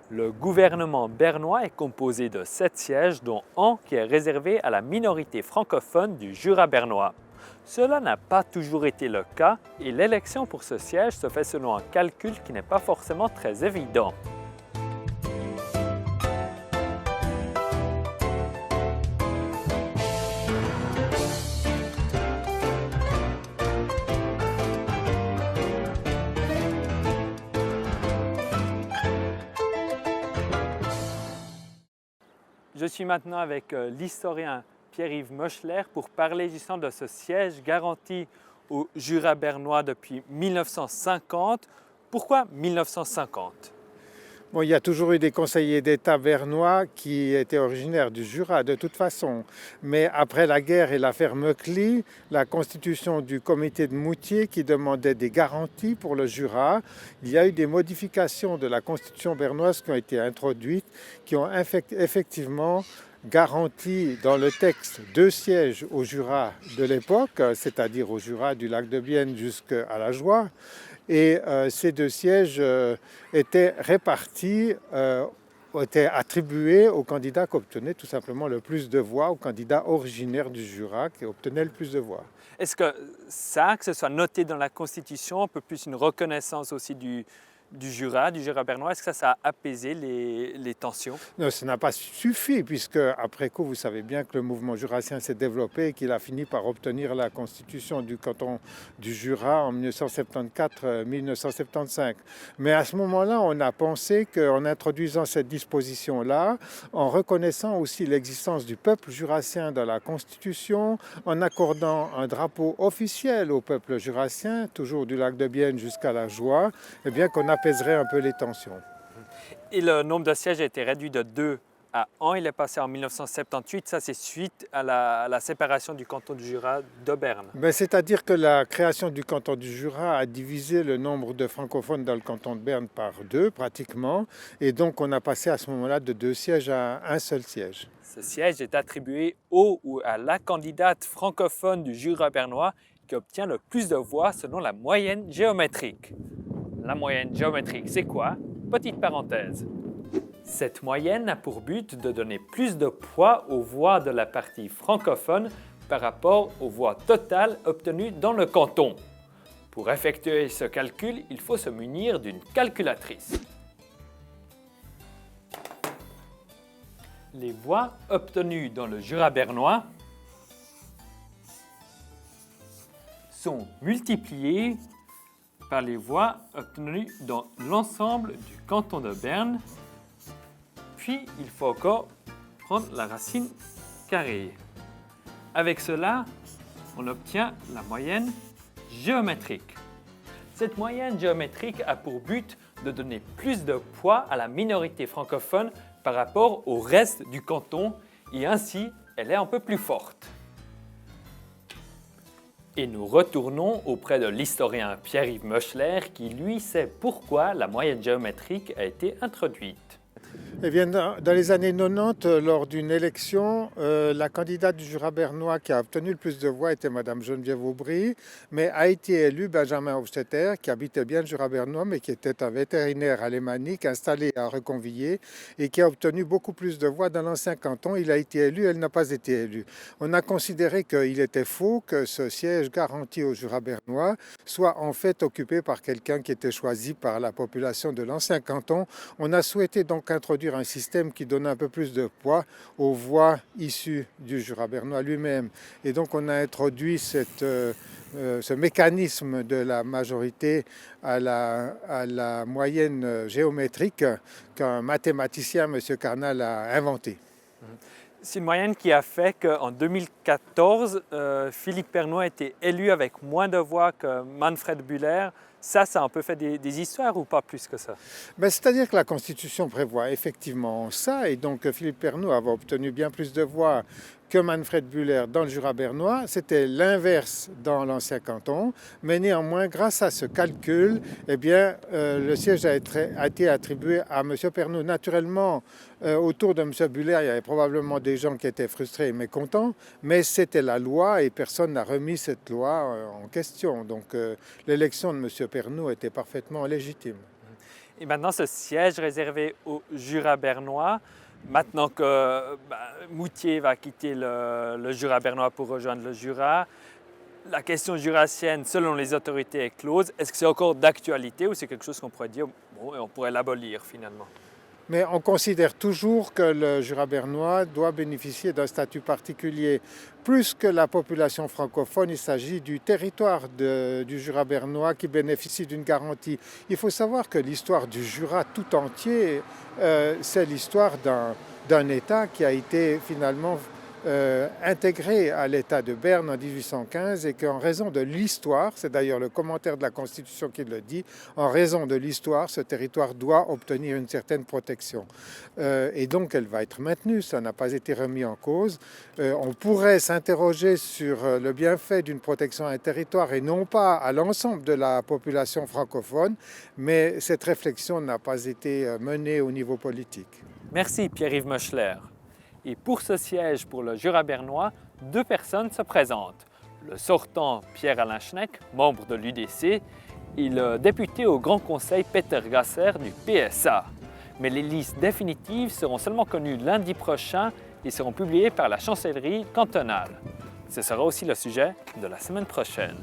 Le gouvernement bernois est composé de 7 sièges, dont un qui est réservé à la minorité francophone du Jura bernois. Cela n'a pas toujours été le cas et l'élection pour ce siège se fait selon un calcul qui n'est pas forcément très évident. Je suis maintenant avec l'historien Pierre-Yves Moschler pour parler justement de ce siège garanti au Jura bernois depuis 1950. Pourquoi 1950? Bon, il y a toujours eu des conseillers d'État bernois qui étaient originaires du Jura de toute façon. Mais après la guerre et l'affaire Meucli, la constitution du comité de Moutier qui demandait des garanties pour le Jura, il y a eu des modifications de la constitution bernoise qui ont été introduites, qui ont effectivement garanti dans le texte 2 sièges au Jura de l'époque, c'est-à-dire au Jura du lac de Bienne jusqu'à la Joie. Et ces 2 sièges étaient répartis, étaient attribués aux candidats qui obtenaient tout simplement le plus de voix, aux candidats originaires du Jura qui obtenaient le plus de voix. Est-ce que ça, que ce soit noté dans la Constitution, un peu plus une reconnaissance aussi du Jura bernois, est-ce que ça a apaisé les tensions? Non, ça n'a pas suffi, puisque après coup, vous savez bien que le mouvement jurassien s'est développé et qu'il a fini par obtenir la constitution du canton du Jura en 1974-1975. Mais à ce moment-là, on a pensé qu'en introduisant cette disposition-là, en reconnaissant aussi l'existence du peuple jurassien dans la constitution, en accordant un drapeau officiel au peuple jurassien, toujours du lac de Bienne jusqu'à la Joie, eh bien qu'on apaiserait un peu les tensions. Et le nombre de sièges a été réduit de 2 à 1. Il est passé en 1978. Ça, c'est suite à la séparation du canton du Jura de Berne. C'est-à-dire que la création du canton du Jura a divisé le nombre de francophones dans le canton de Berne par 2 pratiquement. Et donc on a passé à ce moment-là de 2 sièges à un seul siège. Ce siège est attribué au ou à la candidate francophone du Jura bernois qui obtient le plus de voix selon la moyenne géométrique. La moyenne géométrique, c'est quoi? Petite parenthèse. Cette moyenne a pour but de donner plus de poids aux voix de la partie francophone par rapport aux voix totales obtenues dans le canton. Pour effectuer ce calcul, il faut se munir d'une calculatrice. Les voix obtenues dans le Jura bernois sont multipliées par les voix obtenues dans l'ensemble du canton de Berne. Puis, il faut encore prendre la racine carrée. Avec cela, on obtient la moyenne géométrique. Cette moyenne géométrique a pour but de donner plus de poids à la minorité francophone par rapport au reste du canton et ainsi, elle est un peu plus forte. Et nous retournons auprès de l'historien Pierre-Yves Moschler qui, lui, sait pourquoi la moyenne géométrique a été introduite. Eh bien, dans les années 90, lors d'une élection, la candidate du Jura bernois qui a obtenu le plus de voix était Madame Geneviève Aubry, mais a été élu Benjamin Hofstetter, qui habitait bien le Jura bernois, mais qui était un vétérinaire alémanique installé à Reconvilier et qui a obtenu beaucoup plus de voix dans l'ancien canton. Il a été élu, elle n'a pas été élue. On a considéré qu'il était faux que ce siège garanti au Jura bernois soit en fait occupé par quelqu'un qui était choisi par la population de l'ancien canton. On a souhaité donc introduire un système qui donne un peu plus de poids aux voix issues du Jura bernois lui-même. Et donc on a introduit ce mécanisme de la majorité à la moyenne géométrique qu'un mathématicien, M. Carnal, a inventé. C'est une moyenne qui a fait qu'en 2014, Philippe Pernoud a été élu avec moins de voix que Manfred Bühler. Ça a un peu fait des histoires ou pas plus que ça? C'est-à-dire que la Constitution prévoit effectivement ça, et donc Philippe Pernoud avait obtenu bien plus de voix que Manfred Bühler dans le Jura bernois. C'était l'inverse dans l'ancien canton, mais néanmoins, grâce à ce calcul, eh bien, le siège a été attribué à M. Pernoud. Naturellement, autour de M. Bühler, il y avait probablement des gens qui étaient frustrés et mécontents, mais c'était la loi et personne n'a remis cette loi en question. Donc l'élection de M. Pernoud était parfaitement légitime. Et maintenant, ce siège réservé au Jura bernois, maintenant que Moutier va quitter le Jura bernois pour rejoindre le Jura, la question jurassienne, selon les autorités, est close. Est-ce que c'est encore d'actualité ou c'est quelque chose qu'on pourrait dire, bon, on pourrait l'abolir finalement? Mais on considère toujours que le Jura bernois doit bénéficier d'un statut particulier. Plus que la population francophone, il s'agit du territoire du Jura bernois qui bénéficie d'une garantie. Il faut savoir que l'histoire du Jura tout entier, c'est l'histoire d'un État qui a été finalement intégré à l'État de Berne en 1815 et qu'en raison de l'histoire, c'est d'ailleurs le commentaire de la Constitution qui le dit, en raison de l'histoire, ce territoire doit obtenir une certaine protection. Et donc elle va être maintenue, ça n'a pas été remis en cause. On pourrait s'interroger sur le bienfait d'une protection à un territoire et non pas à l'ensemble de la population francophone, mais cette réflexion n'a pas été menée au niveau politique. Merci Pierre-Yves Moschler. Et pour ce siège pour le Jura bernois, 2 personnes se présentent. Le sortant Pierre-Alain Schneck, membre de l'UDC, et le député au Grand Conseil Peter Gasser du PSA. Mais les listes définitives seront seulement connues lundi prochain et seront publiées par la chancellerie cantonale. Ce sera aussi le sujet de la semaine prochaine.